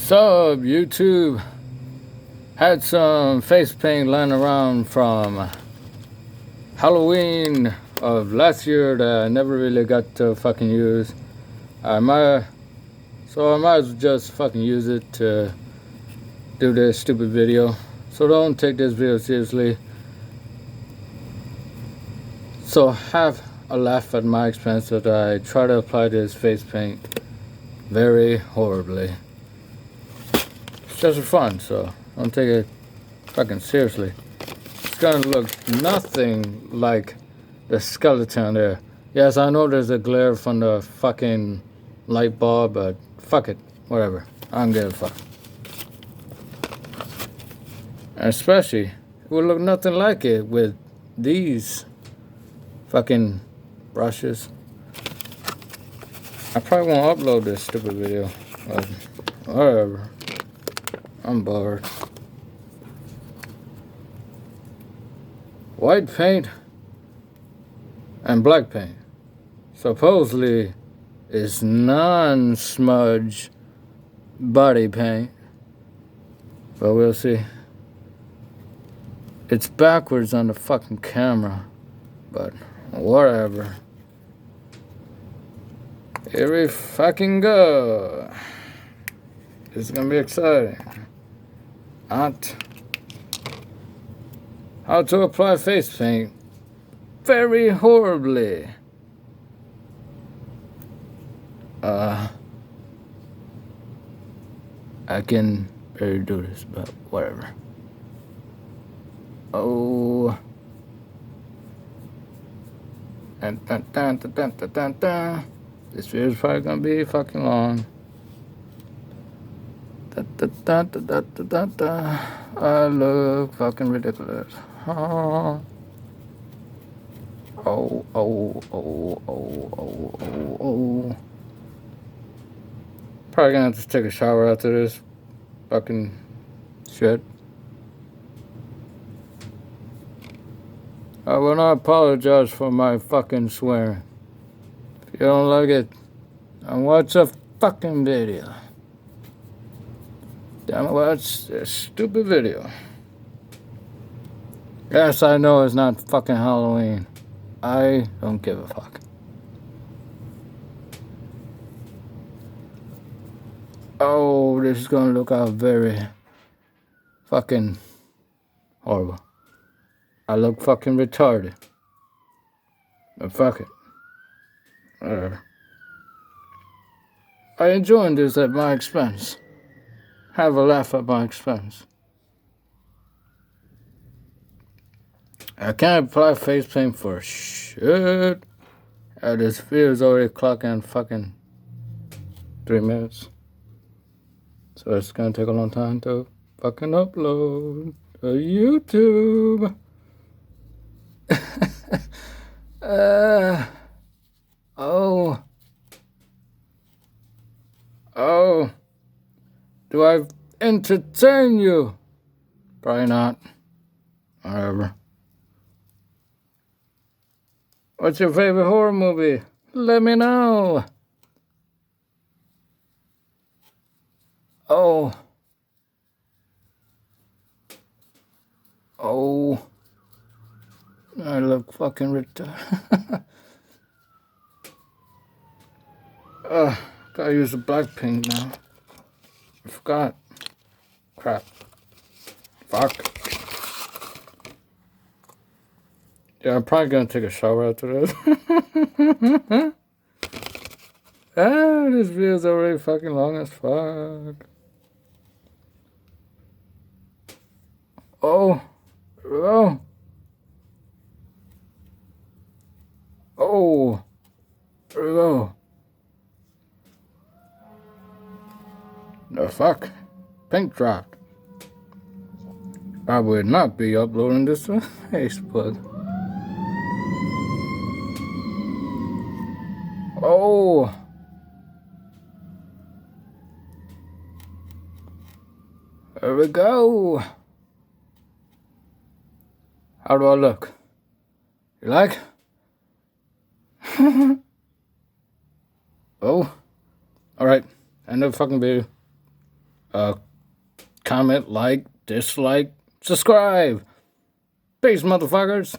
Sub YouTube had some face paint lying around from Halloween of last year that I never really got to fucking use. I might as well just fucking use it to do this stupid video. So don't take this video seriously. So have a laugh at my expense that I try to apply this face paint very horribly. It's just for fun, so don't take it fucking seriously. It's gonna look nothing like the skeleton there. Yes, I know there's a glare from the fucking light bulb, but fuck it, whatever. I don't give a fuck. And especially, it would look nothing like it with these fucking brushes. I probably won't upload this stupid video, but whatever. I'm bored. White paint and black paint supposedly is non-smudge body paint, but we'll see. It's backwards on the fucking camera, but whatever. Here we fucking go. This is gonna be exciting. How to apply face paint very horribly. I can barely do this, but whatever. Oh. And dun, dun, dun, dun, dun, dun, dun. This video is probably gonna be fucking long. Da, da, da, da, da, da, da, da. I look fucking ridiculous. Oh, oh, oh, oh, oh, oh, oh, oh. Probably gonna have to take a shower after this fucking shit. I will not apologize for my fucking swearing. If you don't like it, then watch a fucking video. Damn it, watch this stupid video. Yes, I know it's not fucking Halloween. I don't give a fuck. Oh, this is gonna look out very fucking horrible. I look fucking retarded. But fuck it. Whatever. I enjoyed this at my expense. Have a laugh at my expense. I can't apply face paint for shit. This video is already clocking fucking 3 minutes. So it's gonna take a long time to fucking upload to YouTube. Oh. Do I entertain you? Probably not. Whatever. What's your favorite horror movie? Let me know. Oh. I look fucking retarded. Gotta use the black paint now. I forgot. Crap. Fuck. Yeah, I'm probably gonna take a shower after this. This video's already fucking long as fuck. Oh. There we go. The fuck? Pink dropped. I would not be uploading this to Facebook. Oh. There we go. How do I look? You like? Oh. Alright. End of fucking video. comment, like, dislike, subscribe. Peace, motherfuckers.